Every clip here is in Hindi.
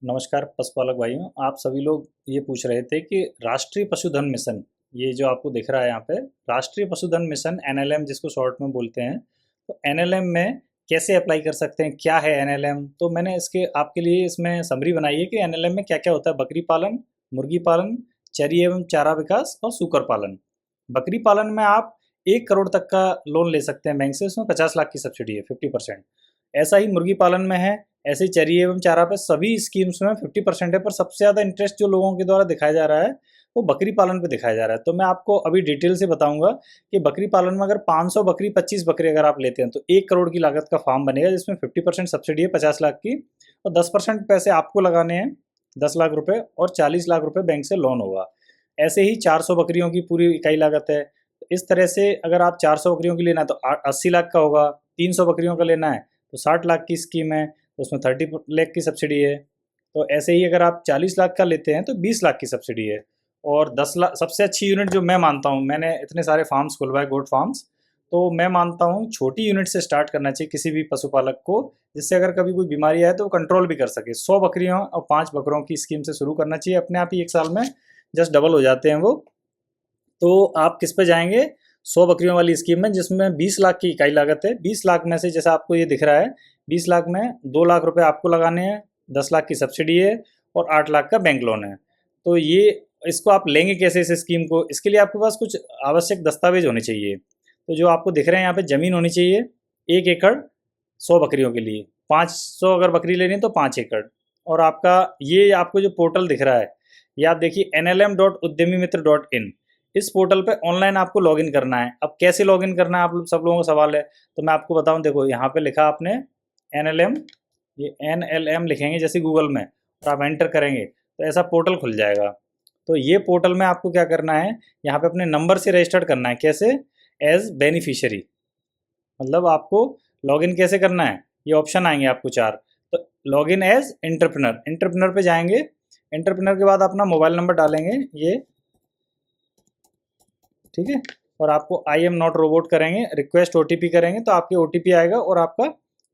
नमस्कार पशुपालक भाइयों। आप सभी लोग ये पूछ रहे थे कि राष्ट्रीय पशुधन मिशन, ये जो आपको दिख रहा है यहाँ पे, राष्ट्रीय पशुधन मिशन एनएलएम जिसको शॉर्ट में बोलते हैं। तो एनएलएम में कैसे अप्लाई कर सकते हैं, क्या है एनएलएम? तो मैंने इसके आपके लिए इसमें समरी बनाई है कि एनएलएम में क्या क्या होता है। बकरी पालन, मुर्गी पालन, चरी एवं चारा विकास और सूकर पालन। बकरी पालन में आप 1 करोड़ तक का लोन ले सकते हैं बैंक से, उसमें 50 लाख की सब्सिडी है, 50%। ऐसा ही मुर्गी पालन में है, ऐसे ही चरी एवं चारा पे सभी स्कीम्स में 50% है। पर सबसे ज़्यादा इंटरेस्ट जो लोगों के द्वारा दिखाया जा रहा है वो बकरी पालन पे दिखाया जा रहा है। तो मैं आपको अभी डिटेल से बताऊंगा कि बकरी पालन में अगर 500 बकरी, 25 बकरी अगर आप लेते हैं तो 1 करोड़ की लागत का फार्म बनेगा, जिसमें 50% सब्सिडी है 50 लाख की, और 10% पैसे आपको लगाने हैं, 10 लाख रुपए, और 40 लाख रुपए बैंक से लोन होगा। ऐसे ही 400 बकरियों की पूरी इकाई लागत है। इस तरह से अगर आप 400 बकरियों की लेना है तो 80 लाख का होगा। 300 बकरियों का लेना है तो 60 लाख की स्कीम है, तो उसमें 30 लाख की सब्सिडी है। तो ऐसे ही अगर आप 40 लाख का लेते हैं तो 20 लाख की सब्सिडी है। और 10 लाख सबसे अच्छी यूनिट जो मैं मानता हूँ, मैंने इतने सारे फार्म्स खुलवाए, गोट फार्म्स, तो मैं मानता हूँ छोटी यूनिट से स्टार्ट करना चाहिए किसी भी पशुपालक को, जिससे अगर कभी कोई बीमारी आए तो वो कंट्रोल भी कर सके। 100 बकरियों और 5 बकरों की स्कीम से शुरू करना चाहिए, अपने आप ही 1 साल में जस्ट डबल हो जाते हैं वो। तो आप किस पे जाएंगे? 100 बकरियों वाली स्कीम में, जिसमें 20 लाख की इकाई लागत है। 20 लाख में से जैसा आपको ये दिख रहा है, 20 लाख में 2 लाख रुपए आपको लगाने हैं, 10 लाख की सब्सिडी है, और 8 लाख का बैंक लोन है। तो ये इसको आप लेंगे कैसे इस स्कीम को? इसके लिए आपके पास कुछ आवश्यक दस्तावेज होने चाहिए। तो जो आपको दिख रहे हैं यहाँ पे, ज़मीन होनी चाहिए 1 एकड़ 100 बकरियों के लिए। 500 अगर बकरी लेनी है तो 5 एकड़। और आपका ये आपको जो पोर्टल दिख रहा है, ये आप देखिए nlm.udyamimiत्र.in। इस पोर्टल पे ऑनलाइन आपको लॉगिन करना है। अब कैसे लॉगिन करना है, आप लोग सब लोगों का सवाल है, तो मैं आपको बताऊं। देखो यहाँ पे लिखा आपने एनएलएम, ये एनएलएम लिखेंगे जैसे गूगल में, और आप एंटर करेंगे तो ऐसा पोर्टल खुल जाएगा। तो ये पोर्टल में आपको क्या करना है, यहाँ पे अपने नंबर से रजिस्टर्ड करना है। कैसे? एज बेनिफिशियरी, मतलब आपको लॉगिन कैसे करना है, ये ऑप्शन आएंगे आपको 4। तो लॉगिन एज एंटरप्रेन्योर, एंटरप्रेन्योर पे जाएंगे। एंटरप्रेन्योर के बाद अपना मोबाइल नंबर डालेंगे ये, ठीक है। और आपको आई एम नॉट रोबोट करेंगे, रिक्वेस्ट ओटीपी करेंगे तो आपके ओटीपी आएगा और आपका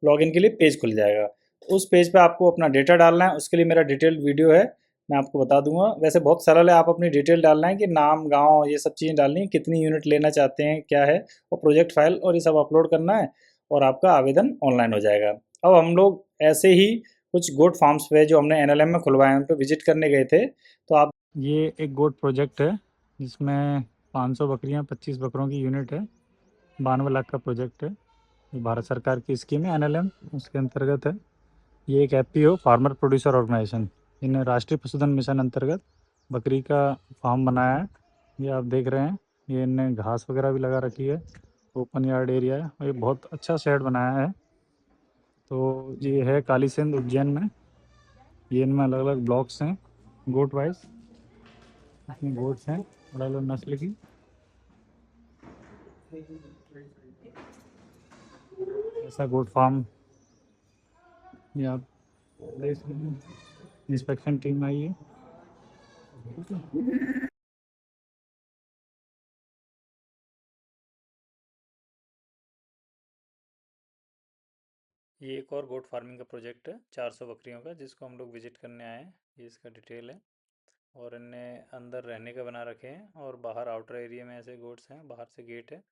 लॉगिन के लिए पेज खुल जाएगा। उस पेज पे आपको अपना डेटा डालना है। उसके लिए मेरा डिटेल्ड वीडियो है, मैं आपको बता दूंगा। वैसे बहुत सरल है, आप अपनी डिटेल डालना है कि नाम, गांव, ये सब चीज़ें डालनी है, कितनी यूनिट लेना चाहते हैं, क्या है, और प्रोजेक्ट फाइल और ये सब अपलोड करना है, और आपका आवेदन ऑनलाइन हो जाएगा। अब हम लोग ऐसे ही कुछ गोट फार्म्स पे जो हमने एनएलएम में खुलवाए हैं उन पर विजिट करने गए थे। तो आप, ये एक गोट प्रोजेक्ट है जिसमें 500 बकरियां, 25 बकरों की यूनिट है, 92 लाख का प्रोजेक्ट है। ये भारत सरकार की स्कीम है एनएलएम, उसके अंतर्गत है। ये एक एफपीओ, फार्मर प्रोड्यूसर ऑर्गेनाइजेशन, इन्हें राष्ट्रीय पशुधन मिशन अंतर्गत बकरी का फार्म बनाया है। ये आप देख रहे हैं, ये इनने घास वगैरह भी लगा रखी है, ओपन यार्ड एरिया है, और ये बहुत अच्छा शेड बनाया है। तो ये है काली सिंध उज्जैन में। ये इनमें अलग अलग ब्लॉक्स हैं गोट वाइज, इसमें गोट्स हैं अलग अलग नस्ल की। ऐसा गोट फार्म ये आप देख सकते हैं। इंस्पेक्शन टीम आई है। ये एक और गोट फार्मिंग का प्रोजेक्ट है 400 बकरियों का, जिसको हम लोग विजिट करने आए हैं। ये इसका डिटेल है, और इनने अंदर रहने का बना रखे हैं, और बाहर आउटर एरिया में ऐसे गोट्स हैं, बाहर से गेट है।